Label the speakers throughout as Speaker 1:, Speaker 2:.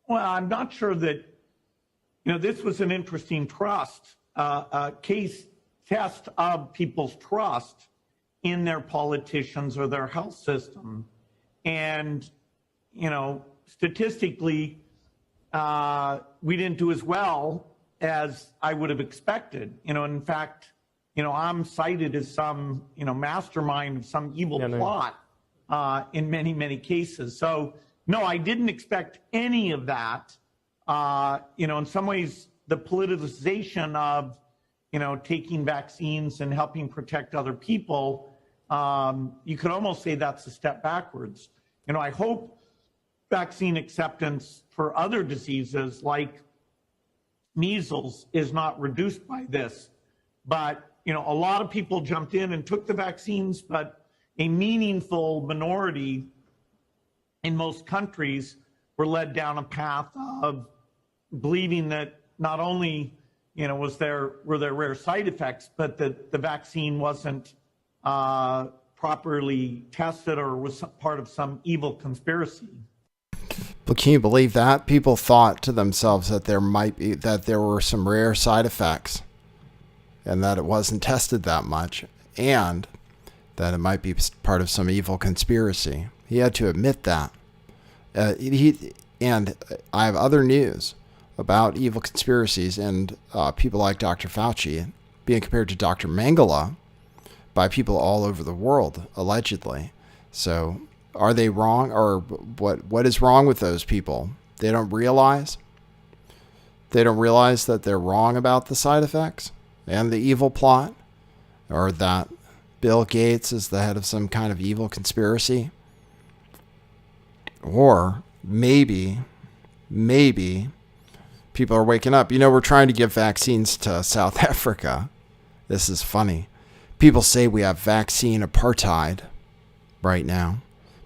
Speaker 1: Well, I'm not sure that, this was an interesting case test of people's trust in their politicians or their health system. And, statistically, we didn't do as well as I would have expected. In fact, I'm cited as some, mastermind of some evil plot in many, many cases. So, no, I didn't expect any of that. In some ways, the politicization of, taking vaccines and helping protect other people, you could almost say that's a step backwards. I hope vaccine acceptance for other diseases like measles is not reduced by this. But, a lot of people jumped in and took the vaccines, but a meaningful minority in most countries were led down a path of believing that not only, were there rare side effects, but that the vaccine wasn't properly tested or was part of some evil conspiracy.
Speaker 2: But can you believe that? People thought to themselves that there were some rare side effects and that it wasn't tested that much and that it might be part of some evil conspiracy. He had to admit that. And I have other news about evil conspiracies and people like Dr. Fauci being compared to Dr. Mengele by people all over the world, allegedly. So are they wrong, or what is wrong with those people? They don't realize that they're wrong about the side effects and the evil plot, or that Bill Gates is the head of some kind of evil conspiracy. Or maybe people are waking up. We're trying to give vaccines to South Africa. This is funny. People say we have vaccine apartheid right now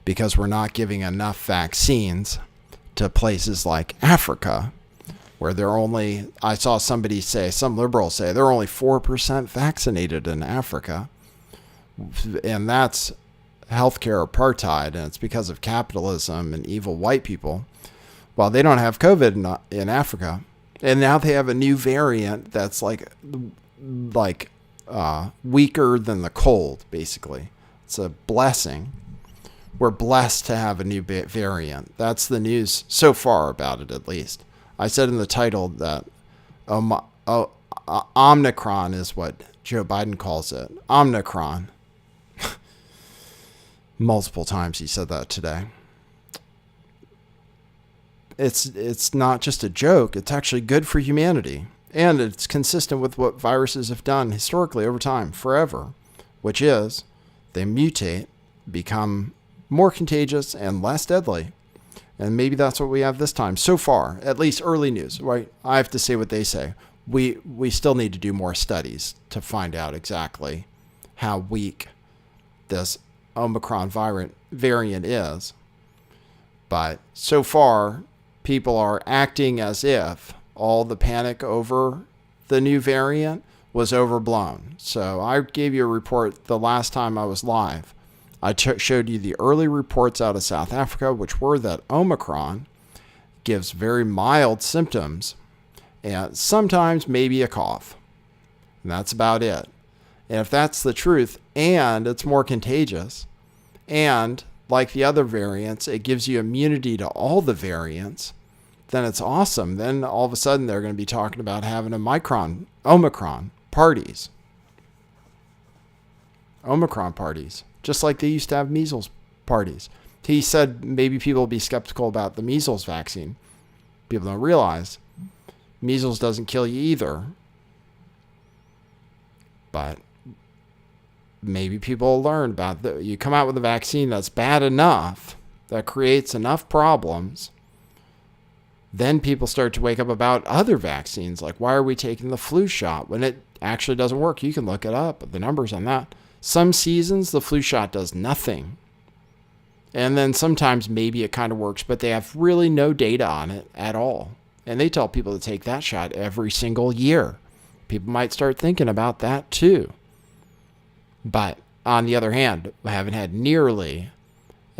Speaker 2: because we're not giving enough vaccines to places like Africa, where I saw somebody say, some liberals say, they're only 4% vaccinated in Africa. And that's healthcare apartheid, and it's because of capitalism and evil white people. Well, they don't have COVID in Africa, and now they have a new variant that's like weaker than the cold, basically. It's a blessing. We're blessed to have a new variant. That's the news so far about it, at least. I said in the title that Omicron is what Joe Biden calls it. Omicron. Multiple times he said that today. It's not just a joke. It's actually good for humanity. And it's consistent with what viruses have done historically over time, forever, which is they mutate, become more contagious and less deadly. And maybe that's what we have this time so far, at least early news, right? I have to say what they say. We still need to do more studies to find out exactly how weak this Omicron variant is. But so far, people are acting as if all the panic over the new variant was overblown. So I gave you a report the last time I was live. I showed you the early reports out of South Africa, which were that Omicron gives very mild symptoms and sometimes maybe a cough. And that's about it. And if that's the truth, and it's more contagious, and like the other variants, it gives you immunity to all the variants, then it's awesome. Then all of a sudden they're going to be talking about having Omicron parties. Omicron parties, just like they used to have measles parties. He said maybe people will be skeptical about the measles vaccine. People don't realize measles doesn't kill you either. But maybe people will learn about that. You come out with a vaccine that's bad enough, that creates enough problems, then people start to wake up about other vaccines. Like, why are we taking the flu shot when it actually doesn't work? You can look it up, the numbers on that. Some seasons, the flu shot does nothing. And then sometimes maybe it kind of works, but they have really no data on it at all. And they tell people to take that shot every single year. People might start thinking about that too. But on the other hand, I haven't had nearly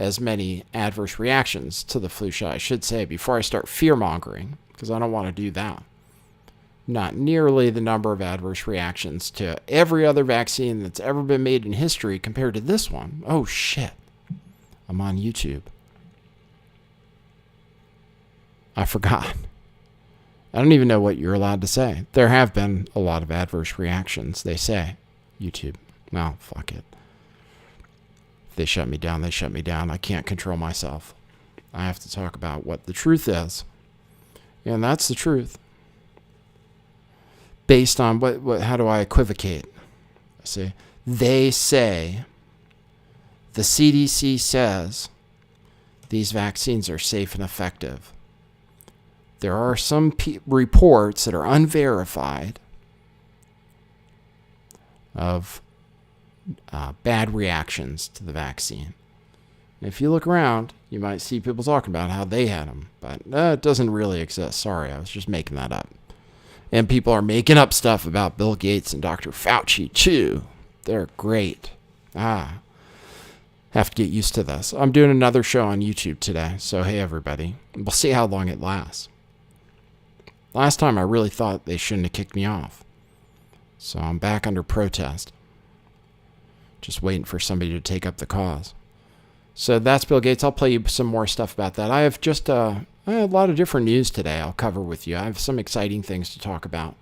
Speaker 2: as many adverse reactions to the flu shot, I should say, before I start fear-mongering, because I don't want to do that. Not nearly the number of adverse reactions to every other vaccine that's ever been made in history compared to this one. Oh, shit. I'm on YouTube. I forgot. I don't even know what you're allowed to say. There have been a lot of adverse reactions, they say. YouTube. Well, fuck it. If they shut me down, they shut me down. I can't control myself. I have to talk about what the truth is. And that's the truth. Based on how do I equivocate? See, they say, the CDC says these vaccines are safe and effective. There are some reports that are unverified of bad reactions to the vaccine. And if you look around, you might see people talking about how they had them, but it doesn't really exist. Sorry, I was just making that up. And people are making up stuff about Bill Gates and Dr. Fauci, too. They're great. Have to get used to this. I'm doing another show on YouTube today, so hey, everybody. We'll see how long it lasts. Last time I really thought they shouldn't have kicked me off. So I'm back under protest. Just waiting for somebody to take up the cause. So that's Bill Gates. I'll play you some more stuff about that. I have just a lot of different news today I'll cover with you. I have some exciting things to talk about.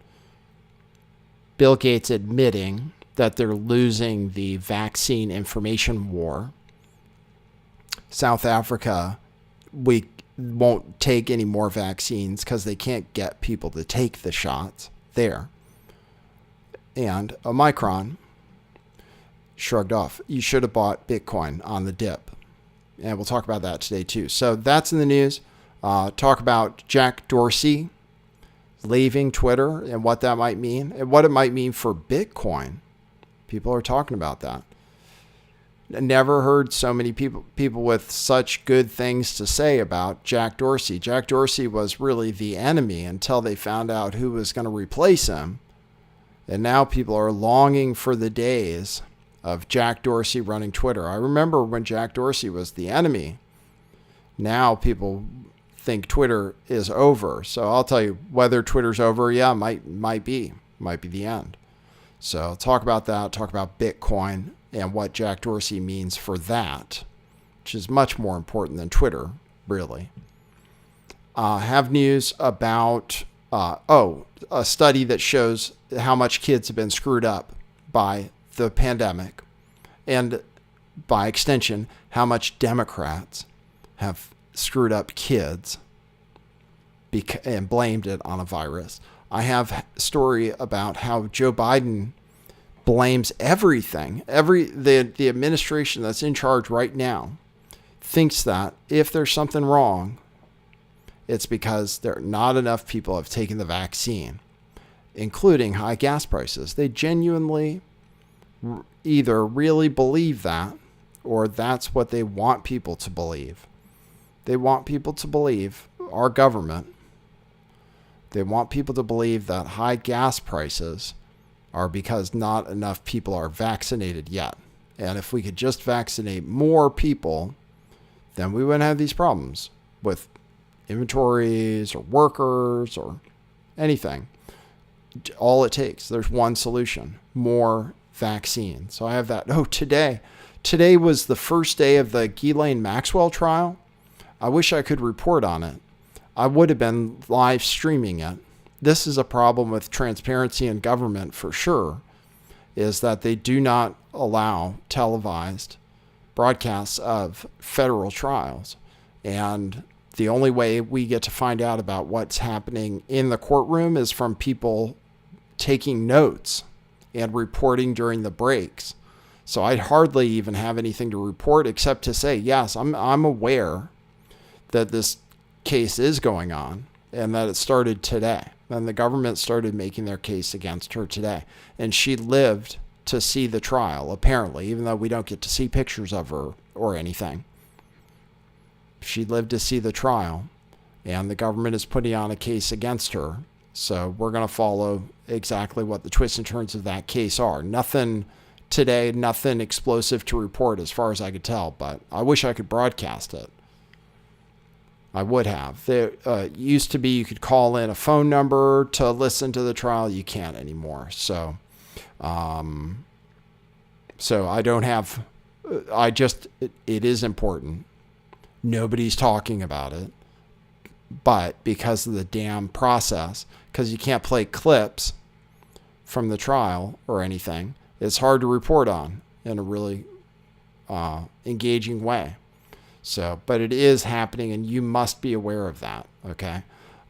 Speaker 2: Bill Gates admitting that they're losing the vaccine information war. South Africa, we won't take any more vaccines because they can't get people to take the shots there. And Omicron shrugged off. You should have bought Bitcoin on the dip. And we'll talk about that today too. So that's in the news. Talk about Jack Dorsey leaving Twitter and what that might mean and what it might mean for Bitcoin. People are talking about that. Never heard so many people with such good things to say about Jack Dorsey. Jack Dorsey was really the enemy until they found out who was going to replace him. And now people are longing for the days of Jack Dorsey running Twitter. I remember when Jack Dorsey was the enemy. Now people think Twitter is over. So I'll tell you, whether Twitter's over, yeah, might be the end. So talk about that, talk about Bitcoin and what Jack Dorsey means for that, which is much more important than Twitter, really. Have news about, a study that shows how much kids have been screwed up by the pandemic, and by extension, how much Democrats have screwed up kids and blamed it on a virus. I have a story about how Joe Biden blames everything. The administration that's in charge right now thinks that if there's something wrong, it's because not enough people have taken the vaccine, including high gas prices. They genuinely either really believe that, or that's what they want people to believe. They want people to believe, our government, they want people to believe that high gas prices are because not enough people are vaccinated yet. And if we could just vaccinate more people, then we wouldn't have these problems with inventories or workers or anything. All it takes, there's one solution: more vaccine. So I have that. Today was the first day of the Ghislaine Maxwell trial. I wish I could report on it. I would have been live streaming it. This is a problem with transparency in government for sure, is that they do not allow televised broadcasts of federal trials. And the only way we get to find out about what's happening in the courtroom is from people taking notes and reporting during the breaks. So I'd hardly even have anything to report except to say, yes, I'm aware that this case is going on and that it started today. And the government started making their case against her today. And she lived to see the trial, apparently, even though we don't get to see pictures of her or anything. She lived to see the trial, and the government is putting on a case against her. So we're going to follow exactly what the twists and turns of that case are. Nothing today, nothing explosive to report as far as I could tell, but I wish I could broadcast it. I would have. There used to be you could call in a phone number to listen to the trial. You can't anymore. So I don't have, it is important. Nobody's talking about it. But because of the damn process, because you can't play clips from the trial or anything, it's hard to report on in a really engaging way. So, but it is happening, and you must be aware of that, okay?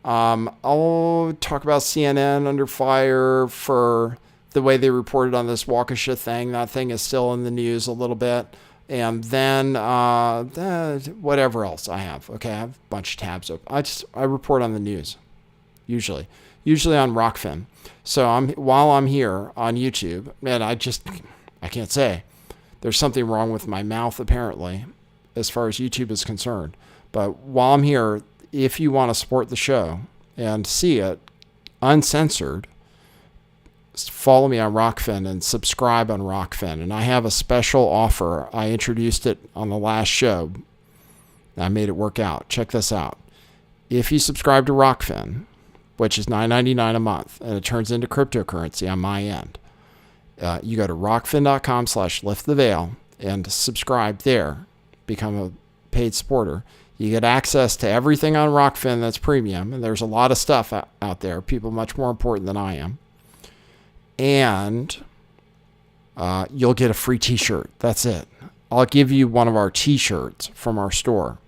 Speaker 2: I'll talk about CNN under fire for the way they reported on this Waukesha thing. That thing is still in the news a little bit. And then whatever else I have. Okay, I have a bunch of tabs open. I report on the news, usually on Rockfin. So while I'm here on YouTube, man, I can't say. There's something wrong with my mouth apparently, as far as YouTube is concerned. But while I'm here, if you want to support the show and see it uncensored, follow me on Rockfin and subscribe on Rockfin. And I have a special offer. I introduced it on the last show. I made it work out. Check this out. If you subscribe to Rockfin, which is $9.99 a month, and it turns into cryptocurrency on my end, you go to rockfin.com/lifttheveil and subscribe there. Become a paid supporter. You get access to everything on Rockfin that's premium, and there's a lot of stuff out there, people much more important than I am. And you'll get a free t-shirt. That's it. I'll give you one of our t-shirts from our store.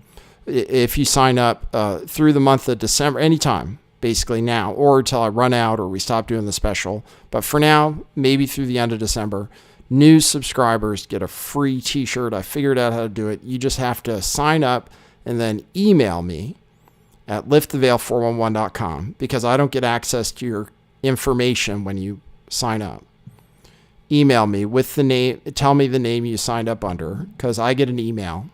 Speaker 2: If you sign up through the month of December, anytime, basically now, or until I run out or we stop doing the special. But for now, maybe through the end of December, new subscribers get a free t-shirt. I figured out how to do it. You just have to sign up and then email me at lifttheveil411.com, because I don't get access to your information when you sign up. Email me with the name, tell me the name you signed up under, because I get an email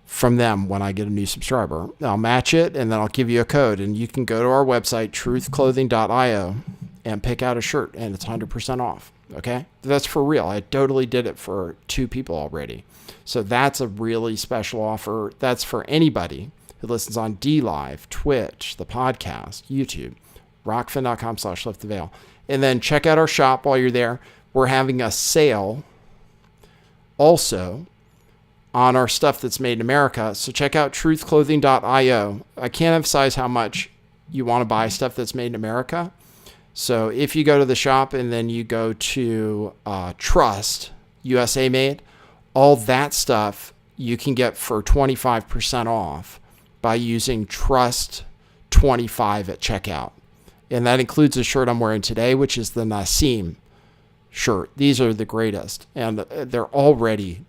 Speaker 2: from them when I get a new subscriber. I'll match it, and then I'll give you a code, and you can go to our website, truthclothing.io, and pick out a shirt, and it's 100% off. Okay? That's for real. I totally did it for 2 people already. So that's a really special offer. That's for anybody who listens on DLive, Twitch, the podcast, YouTube, rockfin.com/lifttheveil. And then check out our shop while you're there. We're having a sale also on our stuff that's made in America. So check out truthclothing.io. I can't emphasize how much you want to buy stuff that's made in America. So if you go to the shop and then you go to Trust, USA made, all that stuff you can get for 25% off by using Trust25 at checkout. And that includes the shirt I'm wearing today, which is the Nassim shirt. These are the greatest. And they're already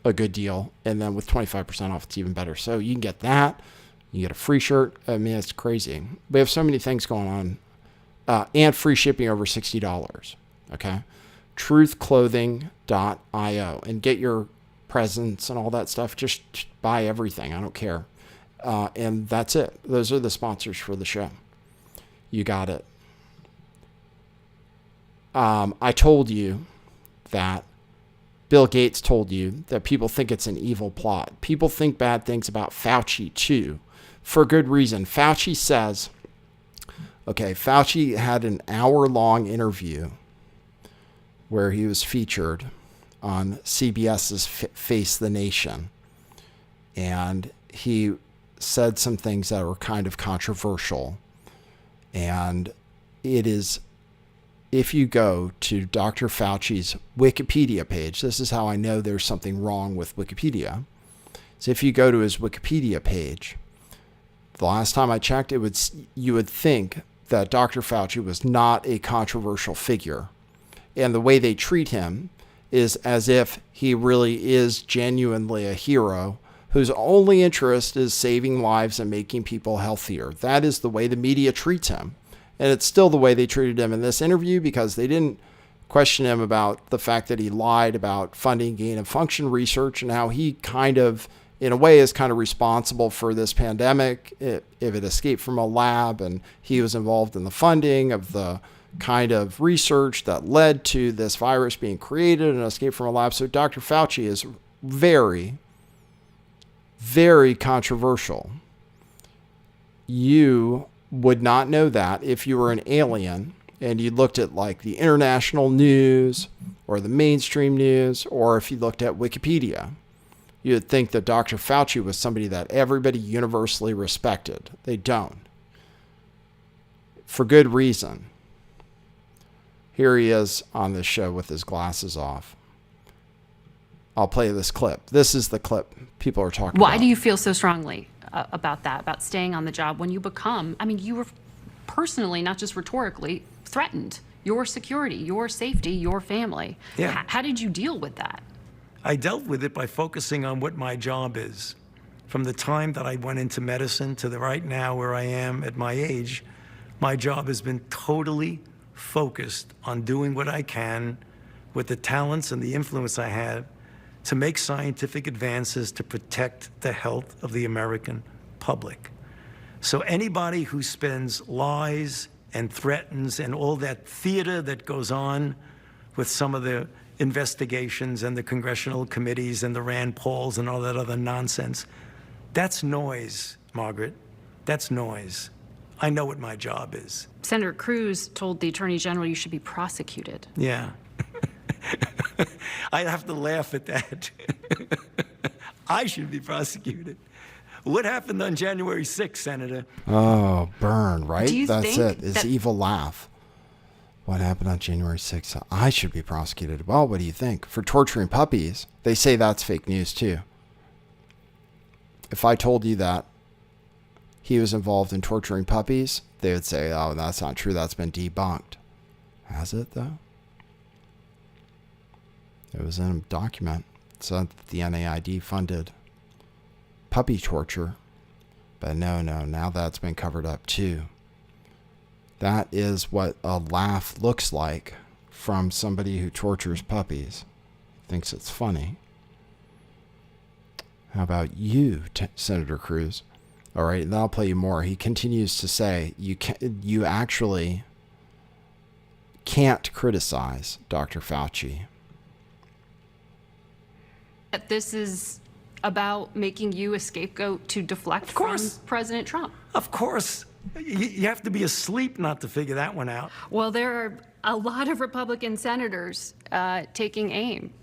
Speaker 2: a good deal. And then with 25% off, it's even better. So you can get that. You get a free shirt. I mean, it's crazy. We have so many things going on. And free shipping over $60. Okay? truthclothing.io. And get your presents and all that stuff. Just buy everything. I don't care. And that's it. Those are the sponsors for the show. You got it. I told you that Bill Gates told you that people think it's an evil plot. People think bad things about Fauci too, for good reason. Fauci says, Fauci had an hour-long interview where he was featured on CBS's Face the Nation. And he said some things that were kind of controversial. And it is, if you go to Dr. Fauci's Wikipedia page, this is how I know there's something wrong with Wikipedia. So if you go to his Wikipedia page, the last time I checked, you would think that Dr. Fauci was not a controversial figure. And the way they treat him is as if he really is genuinely a hero whose only interest is saving lives and making people healthier. That is the way the media treats him. And it's still the way they treated him in this interview, because they didn't question him about the fact that he lied about funding gain of function research and how he kind of, in a way, is kind of responsible for this pandemic if it escaped from a lab, and he was involved in the funding of the kind of research that led to this virus being created and escape from a lab. So Dr. Fauci is very, very controversial. You would not know that if you were an alien and you looked at like the international news or the mainstream news, or if you looked at Wikipedia. You'd think that Dr. Fauci was somebody that everybody universally respected. They don't. For good reason. Here he is on this show with his glasses off. I'll play this clip. This is the clip people are talking about.
Speaker 3: Why do you feel so strongly about that, about staying on the job when you become, I mean, you were personally, not just rhetorically, threatened. Your security, your safety, your family.
Speaker 4: Yeah.
Speaker 3: How did you deal with that?
Speaker 4: I dealt with it by focusing on what my job is. From the time that I went into medicine to the right now where I am at my age, my job has been totally focused on doing what I can with the talents and the influence I have to make scientific advances to protect the health of the American public. So anybody who spends lies and threatens and all that theater that goes on with some of the investigations and the congressional committees and the Rand Pauls and all that other nonsense, that's noise, Margaret. That's noise. I know what my job is.
Speaker 3: Senator Cruz told the Attorney General you should be prosecuted.
Speaker 4: Yeah. I have to laugh at that. I should be prosecuted. What happened on January 6th, Senator?
Speaker 2: Oh, burn, right? That's it. His
Speaker 3: that
Speaker 2: evil laugh. What happened on January 6th? I should be prosecuted. Well, what do you think? For torturing puppies, they say that's fake news too. If I told you that he was involved in torturing puppies, they would say, oh, that's not true. That's been debunked. Has it, though? It was in a document. It said that the NAID funded puppy torture. But no, now that's been covered up too. That is what a laugh looks like from somebody who tortures puppies. Thinks it's funny. How about you, Senator Cruz? All right, and I'll play you more. He continues to say, you actually can't criticize Dr. Fauci.
Speaker 3: this is about making you a scapegoat to deflect from President Trump.
Speaker 4: Of course. You have to be asleep not to figure that one out.
Speaker 3: Well, there are a lot of Republican senators taking aim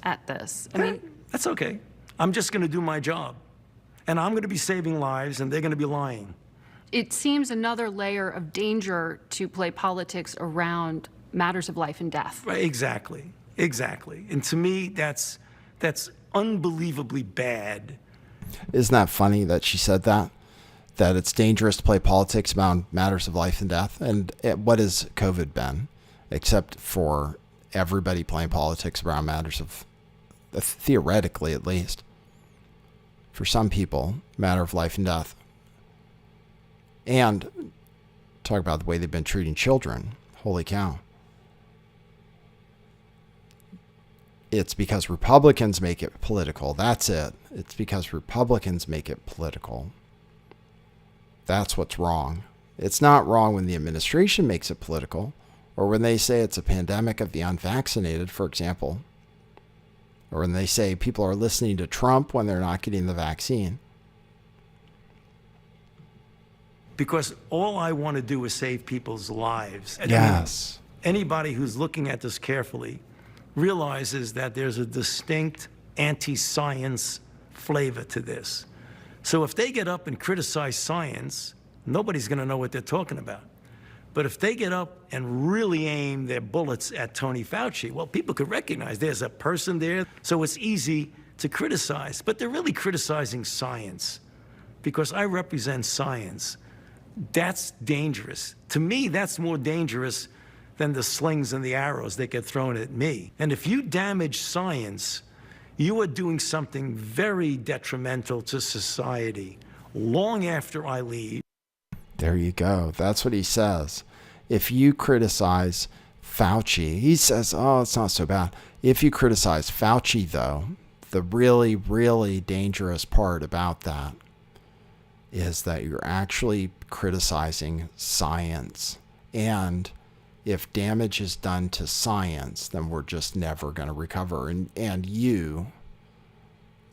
Speaker 3: at this. I mean,
Speaker 4: that's okay. I'm just going to do my job. And I'm going to be saving lives, and they're going to be lying.
Speaker 3: It seems another layer of danger to play politics around matters of life and death.
Speaker 4: Right, exactly. And to me, that's unbelievably bad.
Speaker 2: Isn't that funny that she said that? That it's dangerous to play politics around matters of life and death. And what has COVID been? Except for everybody playing politics around matters of, theoretically at least, for some people, matter of life and death. And talk about the way they've been treating children. Holy cow. It's because Republicans make it political. That's it. It's because Republicans make it political. That's what's wrong. It's not wrong when the administration makes it political, or when they say it's a pandemic of the unvaccinated, for example, or when they say people are listening to Trump when they're not getting the vaccine.
Speaker 4: Because all I want to do is save people's lives.
Speaker 2: Yes.
Speaker 4: Anybody who's looking at this carefully realizes that there's a distinct anti-science flavor to this. So if they get up and criticize science, nobody's going to know what they're talking about. But if they get up and really aim their bullets at Tony Fauci, well, people could recognize there's a person there, so it's easy to criticize. But they're really criticizing science, because I represent science. That's dangerous. To me, that's more dangerous than the slings and the arrows that get thrown at me. And if you damage science, you are doing something very detrimental to society long after I leave.
Speaker 2: There you go. That's what he says. If you criticize Fauci, he says, oh, it's not so bad. If you criticize Fauci, though, the really, really dangerous part about that is that you're actually criticizing science and if damage is done to science, then we're just never going to recover. And you,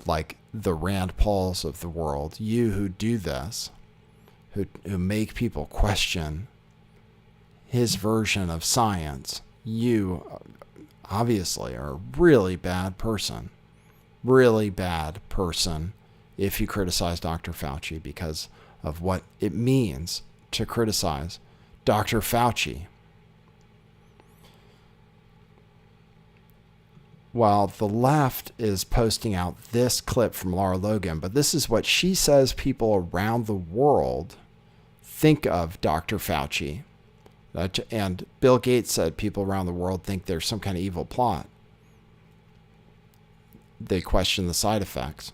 Speaker 2: like the Rand Pauls of the world, you who do this, who make people question his version of science, you obviously are a really bad person if you criticize Dr. Fauci because of what it means to criticize Dr. Fauci. While the left is posting out this clip from Lara Logan, but this is what she says people around the world think of Dr. Fauci. And Bill Gates said people around the world think there's some kind of evil plot. They question the side effects.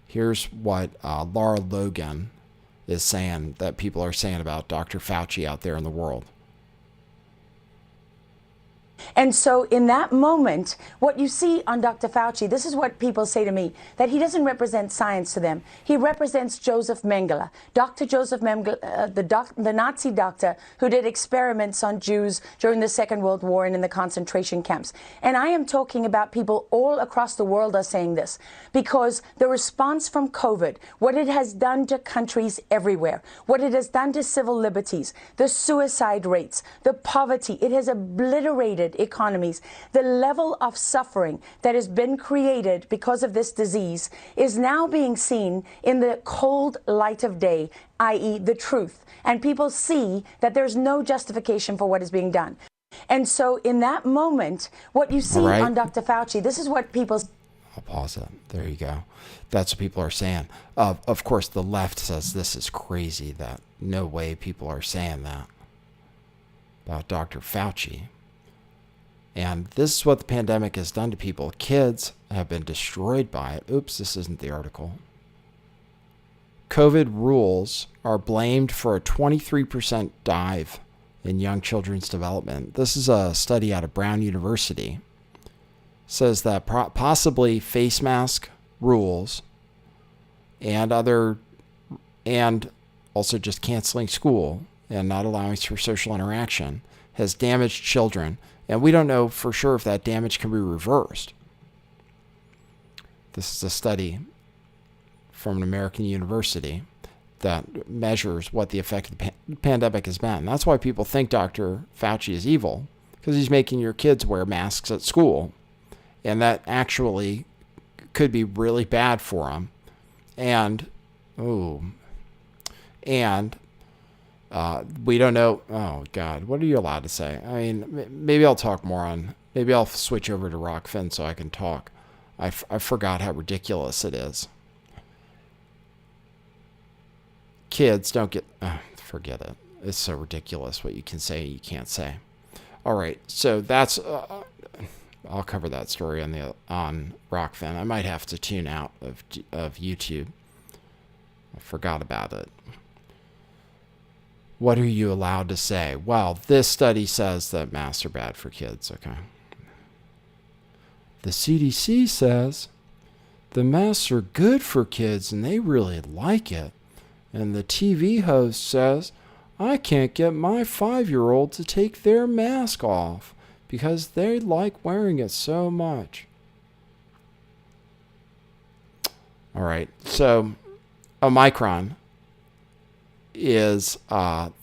Speaker 2: Here's what Lara Logan is saying that people are saying about Dr. Fauci out there in the world.
Speaker 5: And so in that moment, what you see on Dr. Fauci, this is what people say to me, that he doesn't represent science to them. He represents Joseph Mengele, Dr. Joseph Mengele, the Nazi doctor who did experiments on Jews during the Second World War and in the concentration camps. And I am talking about people all across the world are saying this because the response from COVID, what it has done to countries everywhere, what it has done to civil liberties, the suicide rates, the poverty, it has obliterated economies. The level of suffering that has been created because of this disease is now being seen in the cold light of day, i.e. the truth. And people see that there's no justification for what is being done. And so in that moment, what you see on Dr. Fauci, this is what people...
Speaker 2: I'll pause it. There you go. That's what people are saying. Of course, the left says this is crazy, that no way people are saying that about Dr. Fauci. And this is what the pandemic has done to people. Kids have been destroyed by it. Oops, this isn't the article. COVID rules are blamed for a 23% dive in young children's development. This is a study out of Brown University. It says that possibly face mask rules and also just canceling school and not allowing for social interaction has damaged children. And we don't know for sure if that damage can be reversed. This is a study from an American university that measures what the effect of the pandemic has been. That's why people think Dr. Fauci is evil, because he's making your kids wear masks at school. And that actually could be really bad for them. And we don't know. Oh, God, what are you allowed to say? I mean, maybe I'll talk more on, maybe I'll switch over to Rockfin so I can talk. I forgot how ridiculous it is. Kids don't get, forget it. It's so ridiculous what you can say and you can't say. All right, so that's, I'll cover that story on Rockfin. I might have to tune out of YouTube. I forgot about it. What are you allowed to say? Well, this study says that masks are bad for kids, okay? The CDC says the masks are good for kids and they really like it. And the TV host says, I can't get my 5-year-old to take their mask off because they like wearing it so much. All right, so Omicron is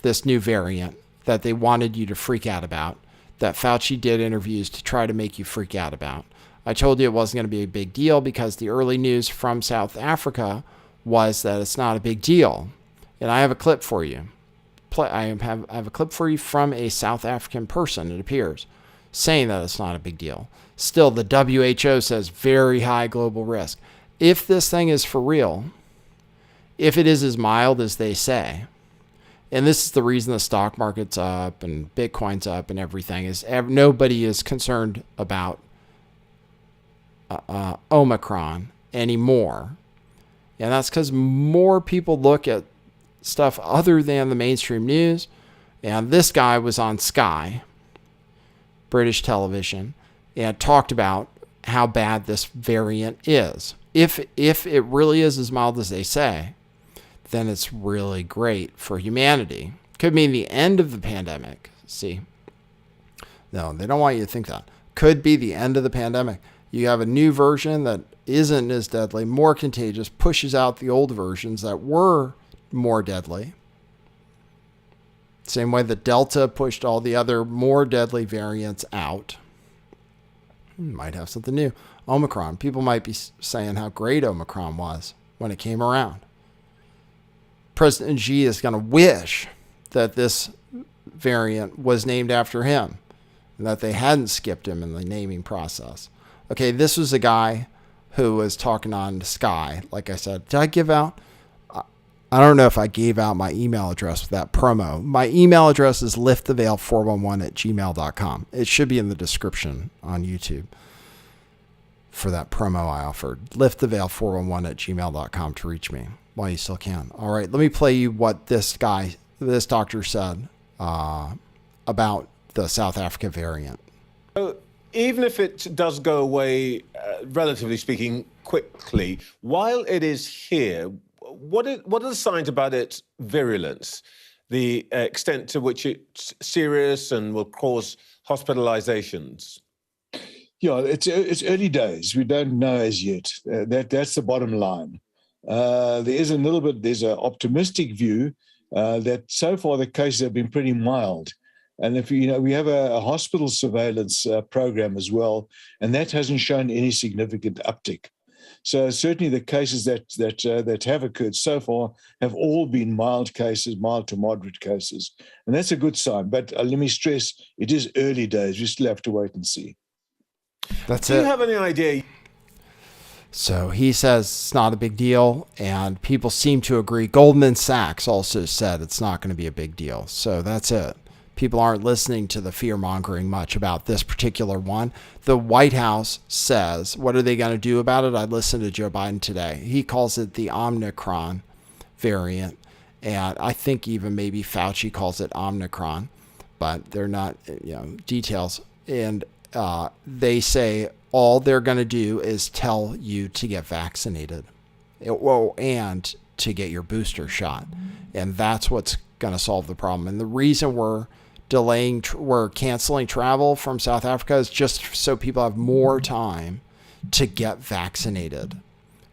Speaker 2: this new variant that they wanted you to freak out about, that Fauci did interviews to try to make you freak out about. I told you it wasn't going to be a big deal because the early news from South Africa was that it's not a big deal. And I have a clip for you. I have a clip for you from a South African person, it appears, saying that it's not a big deal. Still, the WHO says very high global risk. If this thing is for real, if it is as mild as they say, and this is the reason the stock market's up and Bitcoin's up and everything, is nobody is concerned about Omicron anymore. And that's because more people look at stuff other than the mainstream news. And this guy was on Sky, British television, and talked about how bad this variant is. If it really is as mild as they say, then it's really great for humanity. Could mean the end of the pandemic. See, No, they don't want you to think that. Could be the end of the pandemic. You have a new version that isn't as deadly, more contagious, pushes out the old versions that were more deadly. Same way that Delta pushed all the other more deadly variants out. Might have something new. Omicron. People might be saying how great Omicron was when it came around. President Xi is going to wish that this variant was named after him and that they hadn't skipped him in the naming process. Okay, this was a guy who was talking on Sky. Like I said, did I give out? I don't know if I gave out my email address with that promo. My email address is lifttheveil411@gmail.com. It should be in the description on YouTube for that promo I offered. Lifttheveil411@gmail.com to reach me while you still can. All right, let me play you what this doctor said about the South Africa variant.
Speaker 6: Even if it does go away, relatively speaking, quickly, while it is here, what are the signs about its virulence, the extent to which it's serious and will cause hospitalizations?
Speaker 7: Yeah, it's early days. We don't know as yet. That's the bottom line. There's an optimistic view that so far the cases have been pretty mild. And if we have a hospital surveillance program as well, and that hasn't shown any significant uptick. So certainly the cases that have occurred so far have all been mild cases, mild to moderate cases, and that's a good sign. But let me stress, it is early days. We still have to wait and see.
Speaker 2: That's it.
Speaker 6: Do you have any idea?
Speaker 2: So he says it's not a big deal, and people seem to agree. Goldman Sachs also said it's not going to be a big deal. So that's it. People aren't listening to the fear-mongering much about this particular one. The White House says, what are they going to do about it? I listened to Joe Biden today. He calls it the Omicron variant, and I think even maybe Fauci calls it Omicron, but they're not, details. And they say all they're going to do is tell you to get vaccinated, and to get your booster shot, and that's what's going to solve the problem. And the reason we're canceling travel from South Africa is just so people have more time to get vaccinated,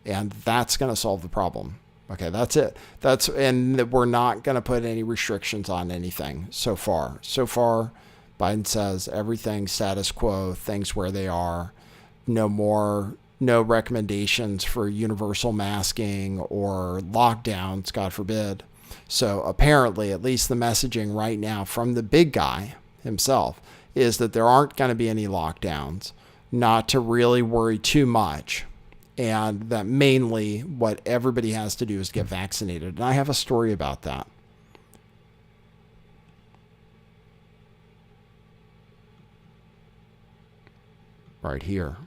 Speaker 2: and that's going to solve the problem. Okay, that's it. And we're not going to put any restrictions on anything so far. So far, Biden says everything status quo, things where they are, no recommendations for universal masking or lockdowns, God forbid. So apparently, at least the messaging right now from the big guy himself is that there aren't going to be any lockdowns, not to really worry too much, and that mainly what everybody has to do is get vaccinated. And I have a story about that. Right here.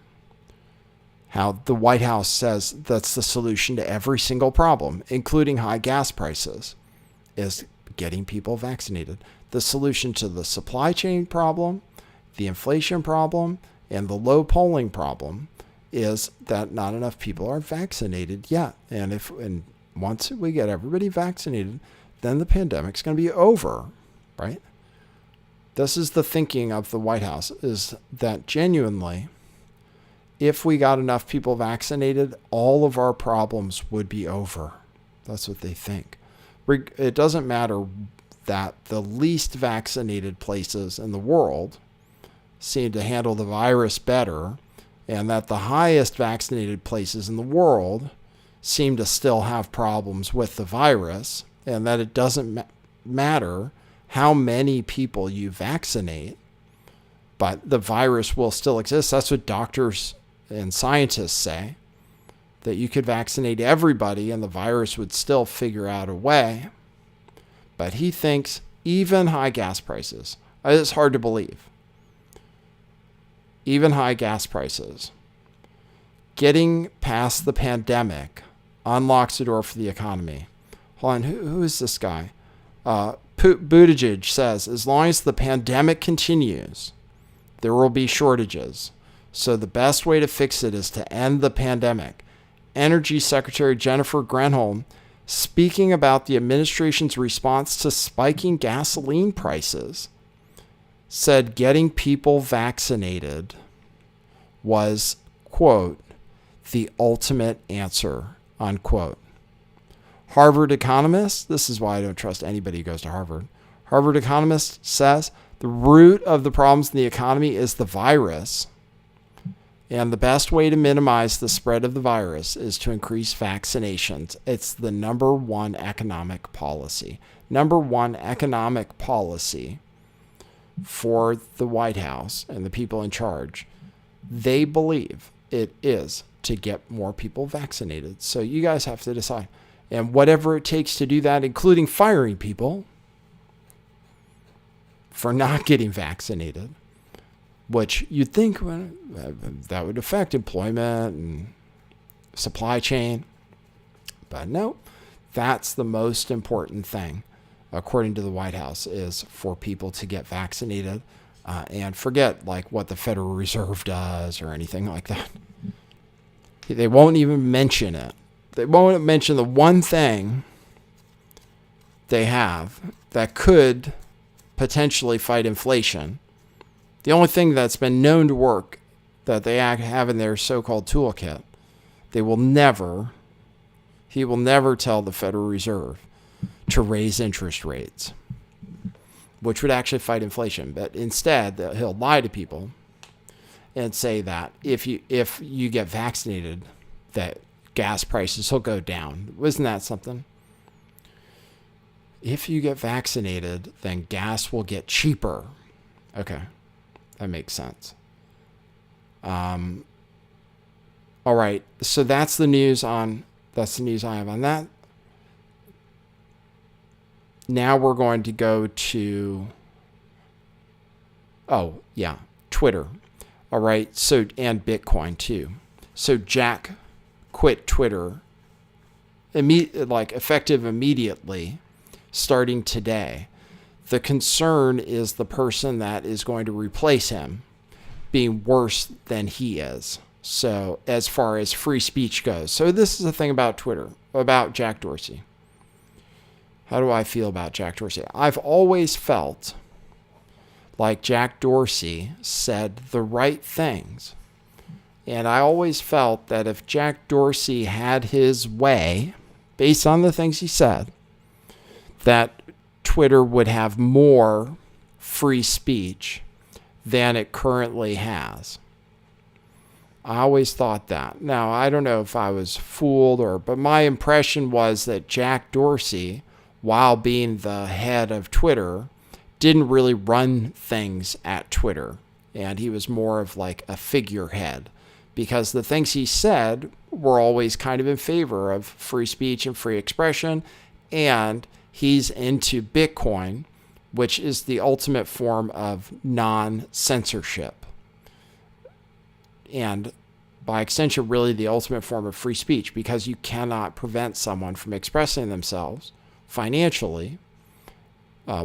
Speaker 2: How the White House says that's the solution to every single problem, including high gas prices, is getting people vaccinated. The solution to the supply chain problem, the inflation problem, and the low polling problem is that not enough people are vaccinated yet. And once we get everybody vaccinated, then the pandemic's going to be over, right? This is the thinking of the White House, is that genuinely, if we got enough people vaccinated, all of our problems would be over. That's what they think. It doesn't matter that the least vaccinated places in the world seem to handle the virus better, and that the highest vaccinated places in the world seem to still have problems with the virus, and that it doesn't matter how many people you vaccinate, but the virus will still exist. That's what doctors and scientists say, that you could vaccinate everybody and the virus would still figure out a way. But he thinks even high gas prices, it's hard to believe, even high gas prices, getting past the pandemic unlocks the door for the economy. Hold on, who is this guy? Buttigieg says, as long as the pandemic continues, there will be shortages. So the best way to fix it is to end the pandemic. Energy Secretary Jennifer Granholm, speaking about the administration's response to spiking gasoline prices, said getting people vaccinated was, quote, the ultimate answer, unquote. Harvard economist, this is why I don't trust anybody who goes to Harvard. Harvard economist says the root of the problems in the economy is the virus. And the best way to minimize the spread of the virus is to increase vaccinations. It's the number one economic policy. Number one economic policy for the White House and the people in charge. They believe it is to get more people vaccinated. So you guys have to decide. And whatever it takes to do that, including firing people for not getting vaccinated, which you'd think that would affect employment and supply chain. But no, that's the most important thing, according to the White House, is for people to get vaccinated and forget like what the Federal Reserve does or anything like that. They won't even mention it. They won't mention the one thing they have that could potentially fight inflation. The only thing that's been known to work that they have in their so-called toolkit, he will never tell the Federal Reserve to raise interest rates, which would actually fight inflation. But instead, he'll lie to people and say that if you get vaccinated, that gas prices will go down. Wasn't that something? If you get vaccinated, then gas will get cheaper. Okay, that makes sense. All right, so that's the news I have on that. Now we're going to go to, Twitter. All right, so, and Bitcoin too. So Jack quit Twitter, effective immediately, starting today. The concern is the person that is going to replace him being worse than he is. So as far as free speech goes. So this is the thing about Twitter, about Jack Dorsey. How do I feel about Jack Dorsey? I've always felt like Jack Dorsey said the right things. And I always felt that if Jack Dorsey had his way, based on the things he said, that Twitter would have more free speech than it currently has. I always thought that. Now, I don't know if I was fooled but my impression was that Jack Dorsey, while being the head of Twitter, didn't really run things at Twitter. And he was more of like a figurehead, because the things he said were always kind of in favor of free speech and free expression. And he's into Bitcoin, which is the ultimate form of non-censorship. And by extension, really the ultimate form of free speech, because you cannot prevent someone from expressing themselves financially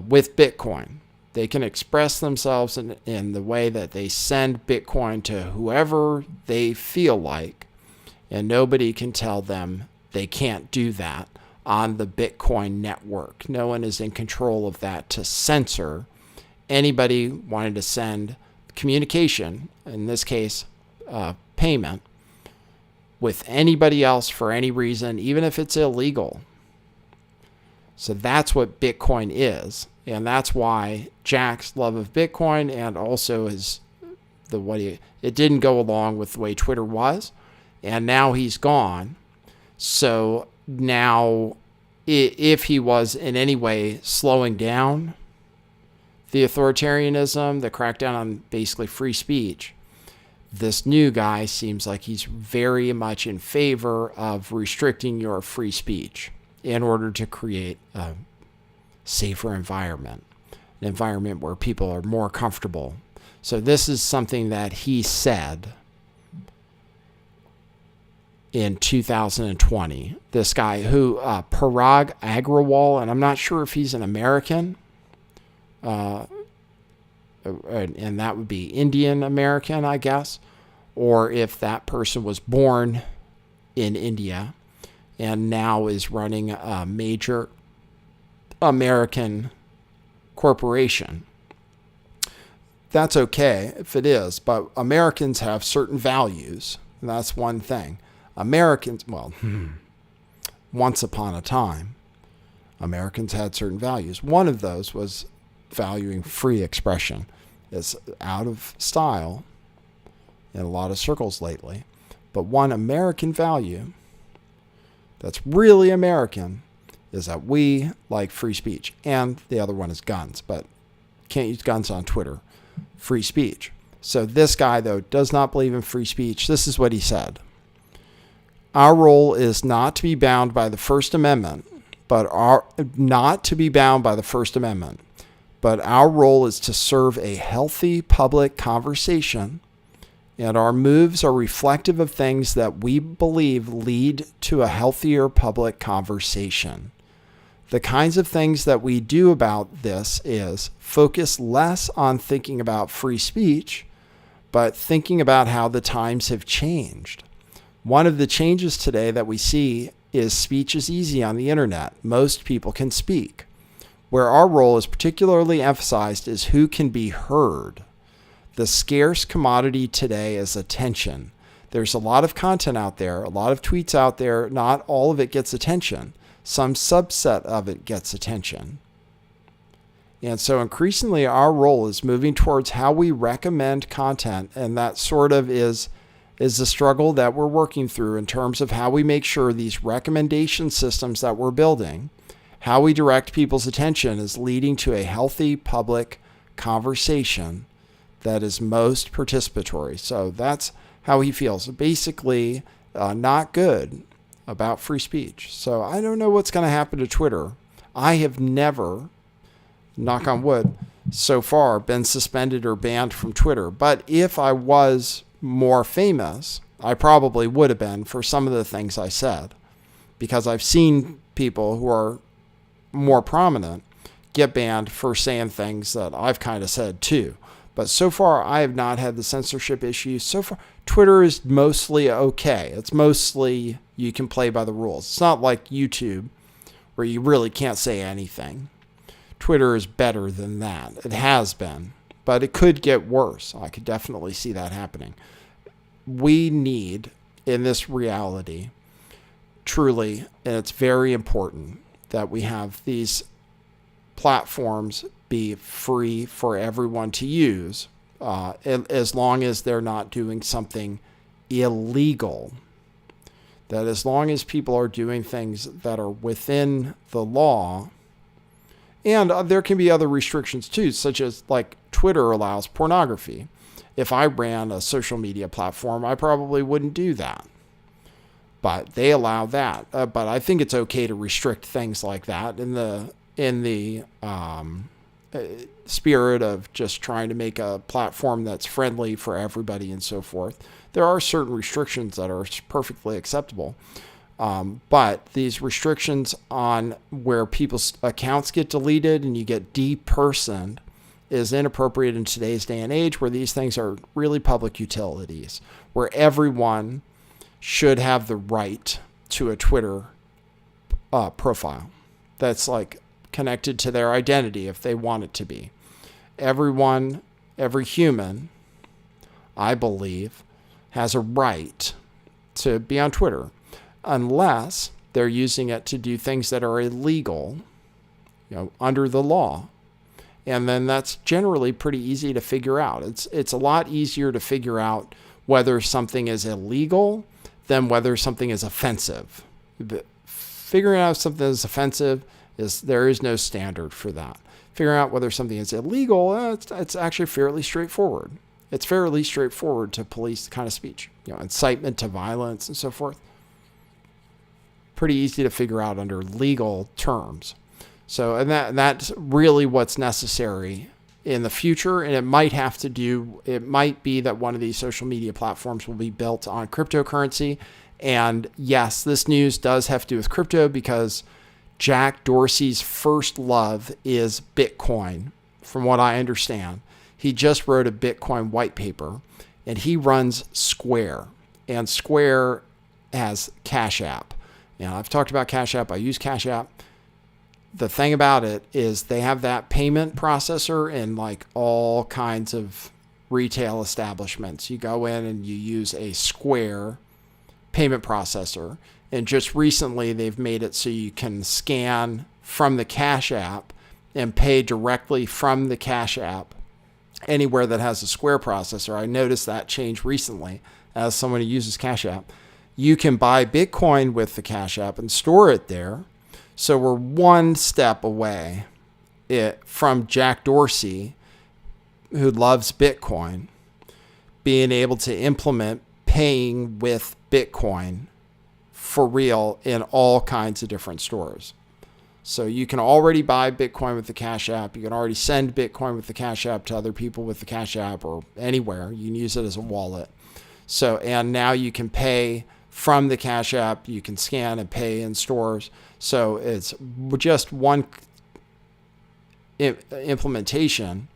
Speaker 2: with Bitcoin. They can express themselves in the way that they send Bitcoin to whoever they feel like, and nobody can tell them they can't do that on the Bitcoin network. No one is in control of that to censor anybody wanting to send communication, in this case, payment, with anybody else for any reason, even if it's illegal. So that's what Bitcoin is. And that's why Jack's love of Bitcoin and also it didn't go along with the way Twitter was. And now he's gone. So now if he was in any way slowing down the authoritarianism, the crackdown on basically free speech, this new guy seems like he's very much in favor of restricting your free speech in order to create a safer environment, an environment where people are more comfortable. So this is something that he said in 2020. This guy who, Parag Agrawal, and I'm not sure if he's an American, and that would be Indian American, I guess, or if that person was born in India and now is running a major American corporation. that's okay if it is, but Americans have certain values. And that's one thing. Americans, well, once upon a time, Americans had certain values. One of those was valuing free expression. It's out of style in a lot of circles lately. But one American value that's really American is that we like free speech. And the other one is guns, but can't use guns on Twitter. Free speech. So this guy, though, does not believe in free speech. This is what he said. Our role is not to be bound by the First Amendment, but our role is to serve a healthy public conversation, and our moves are reflective of things that we believe lead to a healthier public conversation. The kinds of things that we do about this is focus less on thinking about free speech, but thinking about how the times have changed. One of the changes today that we see is speech is easy on the internet. Most people can speak. Where our role is particularly emphasized is who can be heard. The scarce commodity today is attention. There's a lot of content out there, a lot of tweets out there. Not all of it gets attention. Some subset of it gets attention. And so increasingly our role is moving towards how we recommend content, and that sort of is the struggle that we're working through in terms of how we make sure these recommendation systems that we're building, how we direct people's attention, is leading to a healthy public conversation that is most participatory. So that's how he feels. Basically, not good about free speech. So I don't know what's going to happen to Twitter. I have never, knock on wood, so far been suspended or banned from Twitter. But if I was more famous, I probably would have been for some of the things I said, because I've seen people who are more prominent get banned for saying things that I've kind of said too. But so far, I have not had the censorship issues. So far, Twitter is mostly okay. It's mostly you can play by the rules. It's not like YouTube where you really can't say anything. Twitter is better than that. It has been, but it could get worse. I could definitely see that happening. We need, in this reality, truly, and it's very important that we have these platforms be free for everyone to use, as long as they're not doing something illegal. That as long as people are doing things that are within the law, and there can be other restrictions too, such as like Twitter allows pornography. If I ran a social media platform, I probably wouldn't do that. But they allow that. But I think it's okay to restrict things like that in the spirit of just trying to make a platform that's friendly for everybody and so forth. There are certain restrictions that are perfectly acceptable. But these restrictions on where people's accounts get deleted and you get depersoned is inappropriate in today's day and age, where these things are really public utilities, where everyone should have the right to a Twitter profile that's like connected to their identity if they want it to be. Everyone, every human, I believe, has a right to be on Twitter, unless they're using it to do things that are illegal, under the law. And then that's generally pretty easy to figure out. It's a lot easier to figure out whether something is illegal than whether something is offensive. Figuring out if something is offensive there is no standard for that. Figuring out whether something is illegal, it's actually fairly straightforward. It's fairly straightforward to police the kind of speech, incitement to violence and so forth. Pretty easy to figure out under legal terms. So, and that's really what's necessary in the future. And it might be that one of these social media platforms will be built on cryptocurrency. And yes, this news does have to do with crypto, because Jack Dorsey's first love is Bitcoin, from what I understand. He just wrote a Bitcoin white paper, and he runs Square. And Square has Cash App. I've talked about Cash App. I use Cash App. the thing about it is they have that payment processor in like all kinds of retail establishments. You go in and you use a Square payment processor. And just recently they've made it so you can scan from the Cash App and pay directly from the Cash App anywhere that has a Square processor. I noticed that change recently as someone who uses Cash App. You can buy Bitcoin with the Cash App and store it there. So we're one step away from Jack Dorsey, who loves Bitcoin, being able to implement paying with Bitcoin for real in all kinds of different stores. So you can already buy Bitcoin with the Cash App. You can already send Bitcoin with the Cash App to other people with the Cash App or anywhere. You can use it as a wallet. So, and now you can pay from the Cash App. You can scan and pay in stores. So it's just one implementation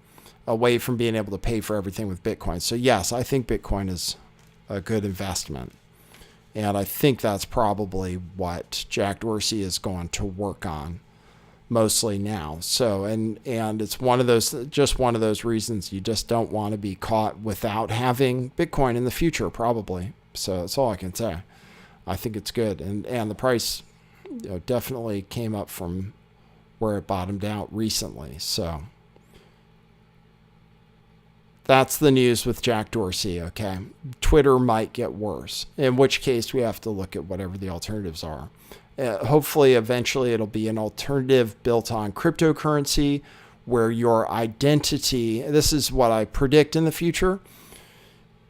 Speaker 2: away from being able to pay for everything with Bitcoin. So yes, I think Bitcoin is a good investment. And I think that's probably what Jack Dorsey is going to work on mostly now. So, and it's one of those reasons you just don't want to be caught without having Bitcoin in the future, probably. So that's all I can say. I think it's good. And the price definitely came up from where it bottomed out recently. So that's the news with Jack Dorsey, okay? Twitter might get worse, in which case we have to look at whatever the alternatives are. Hopefully, eventually, it'll be an alternative built on cryptocurrency where your identity, this is what I predict in the future,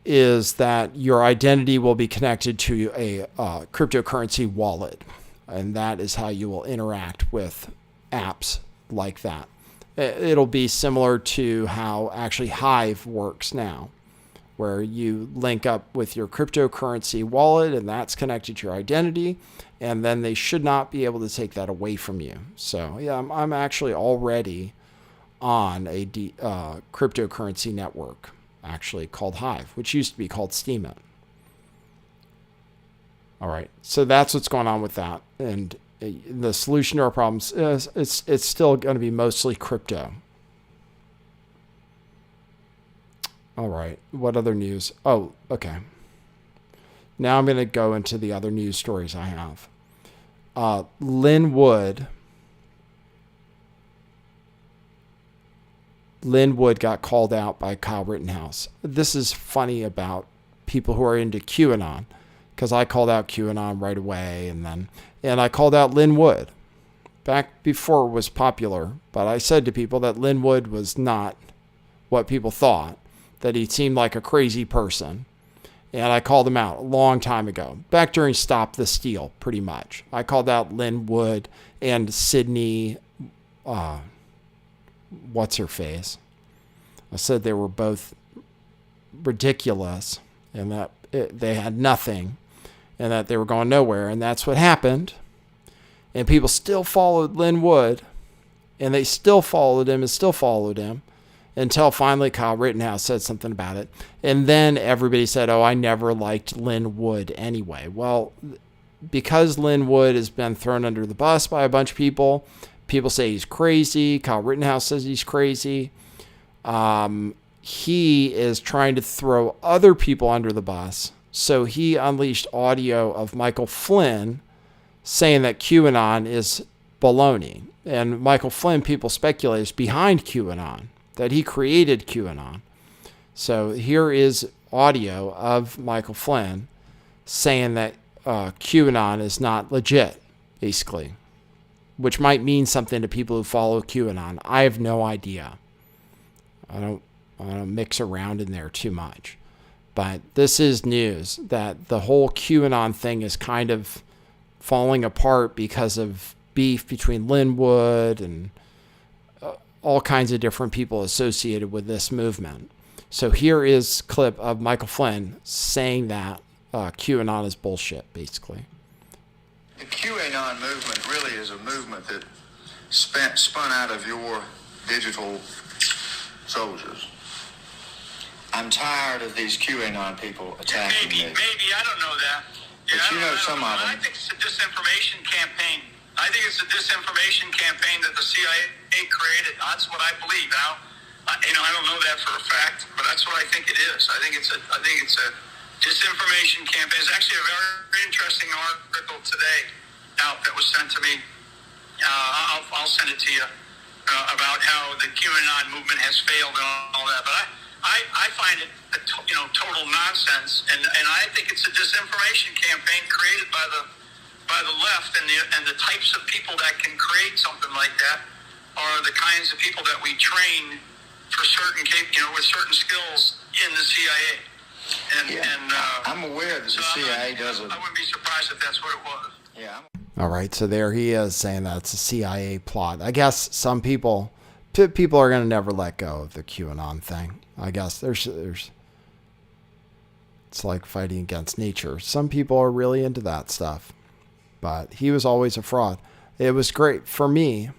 Speaker 2: is that your identity will be connected to a cryptocurrency wallet. And that is how you will interact with apps like that. It'll be similar to how actually Hive works now, where you link up with your cryptocurrency wallet and that's connected to your identity, and then they should not be able to take that away from you. So yeah, I'm actually already on a cryptocurrency network, actually called Hive, which used to be called Steemit. All right, so that's what's going on with that. And the solution to our problems is it's still going to be mostly crypto. All right, what other news? Oh, okay. Now I'm going to go into the other news stories I have. Lynn Wood got called out by Kyle Rittenhouse. This is funny about people who are into QAnon, because I called out QAnon right away, and I called out Lynn Wood back before it was popular. But I said to people that Lynn Wood was not what people thought, that he seemed like a crazy person. And I called him out a long time ago, back during Stop the Steal, pretty much. I called out Lynn Wood and Sydney, what's-her-face. I said they were both ridiculous and that they had nothing and that they were going nowhere. And that's what happened. And people still followed Lynn Wood, and they still followed him and still followed him until finally Kyle Rittenhouse said something about it. And then everybody said, oh, I never liked Lynn Wood anyway. Well, because Lynn Wood has been thrown under the bus by a bunch of people, people say he's crazy. Kyle Rittenhouse says he's crazy. He is trying to throw other people under the bus. So he unleashed audio of Michael Flynn saying that QAnon is baloney. And Michael Flynn, people speculate, is behind QAnon, that he created QAnon. So here is audio of Michael Flynn saying that QAnon is not legit, basically, which might mean something to people who follow QAnon. I have no idea. I don't mix around in there too much. But this is news that the whole QAnon thing is kind of falling apart because of beef between Lynn Wood and all kinds of different people associated with this movement. So here is a clip of Michael Flynn saying that QAnon is bullshit, basically.
Speaker 8: The QAnon movement really is a movement that spun out of your digital soldiers. I'm tired of these QAnon people attacking me.
Speaker 9: Maybe, I don't know that.
Speaker 8: But you know some of them.
Speaker 9: I think it's a disinformation campaign.
Speaker 8: I think it's a disinformation campaign that the CIA created. That's what I believe. Now, I don't know that for a fact, but that's what I think it is. I think it's a disinformation campaign. It's actually a very interesting article today out that was sent to me. I'll send it to you about how the QAnon movement has failed and all that. But I find it total nonsense, and I think it's a disinformation campaign created by the left, and the types of people that can create something like that are the kinds of people that we train for certain, with certain skills in the CIA. I'm aware that the CIA doesn't. I wouldn't be surprised if that's what it was. Yeah.
Speaker 2: All right, so there he is saying that's a CIA plot. I guess some people are going to never let go of the QAnon thing. I guess there's it's like fighting against nature. Some people are really into that stuff. But he was always a fraud. It was great. For me,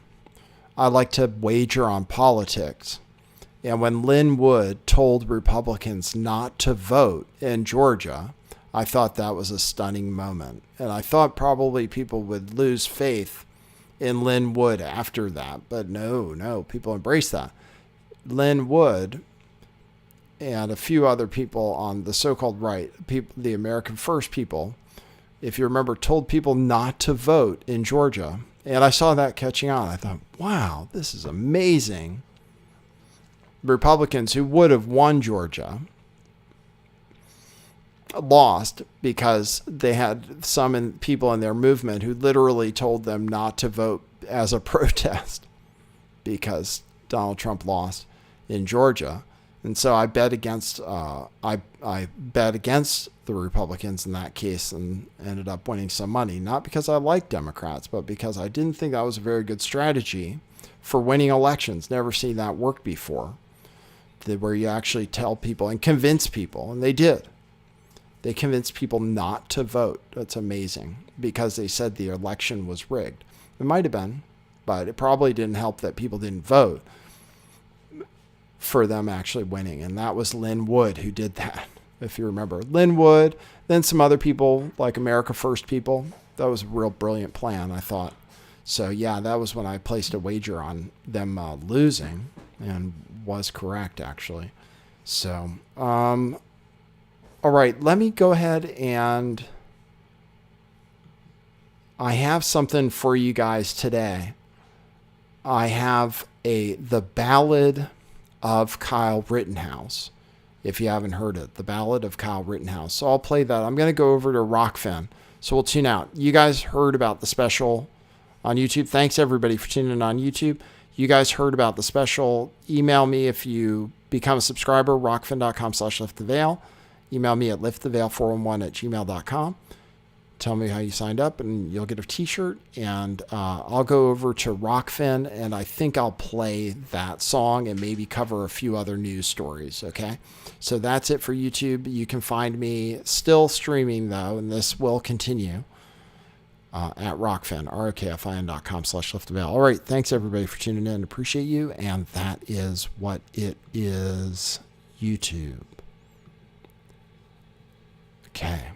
Speaker 2: I like to wager on politics. And when Lynn Wood told Republicans not to vote in Georgia, I thought that was a stunning moment. And I thought probably people would lose faith in Lynn Wood after that. But no, people embraced that. Lynn Wood and a few other people on the so-called right, the American First people, if you remember, told people not to vote in Georgia. And I saw that catching on. I thought, wow, this is amazing. Republicans who would have won Georgia lost because they had some people in their movement who literally told them not to vote as a protest because Donald Trump lost in Georgia. And so I bet against I bet against the Republicans in that case and ended up winning some money, not because I like Democrats, but because I didn't think that was a very good strategy for winning elections. Never seen that work before, where you actually tell people and convince people, and they did. They convinced people not to vote. That's amazing, because they said the election was rigged. It might have been, but it probably didn't help that people didn't vote for them actually winning. And that was Lynn Wood who did that, if you remember. Lynn Wood, then some other people like America First people. That was a real brilliant plan, I thought. So yeah, that was when I placed a wager on them losing, and was correct actually. So, all right, let me go ahead and I have something for you guys today. I have the Ballad of Kyle Rittenhouse, if you haven't heard it, the Ballad of Kyle Rittenhouse. So I'll play that. I'm going to go over to Rockfin. So we'll tune out. You guys heard about the special on YouTube. Thanks everybody for tuning in on YouTube. You guys heard about the special. Email me if you become a subscriber, rockfin.com/lifttheveil. Email me at lifttheveil411@gmail.com. Tell me how you signed up, and you'll get a t-shirt. And I'll go over to Rockfin, and I think I'll play that song and maybe cover a few other news stories, okay? So that's it for YouTube. You can find me still streaming, though, and this will continue at Rockfin, rokfin.com/lifttheveil. All right, thanks, everybody, for tuning in. Appreciate you, and that is what it is, YouTube. Okay.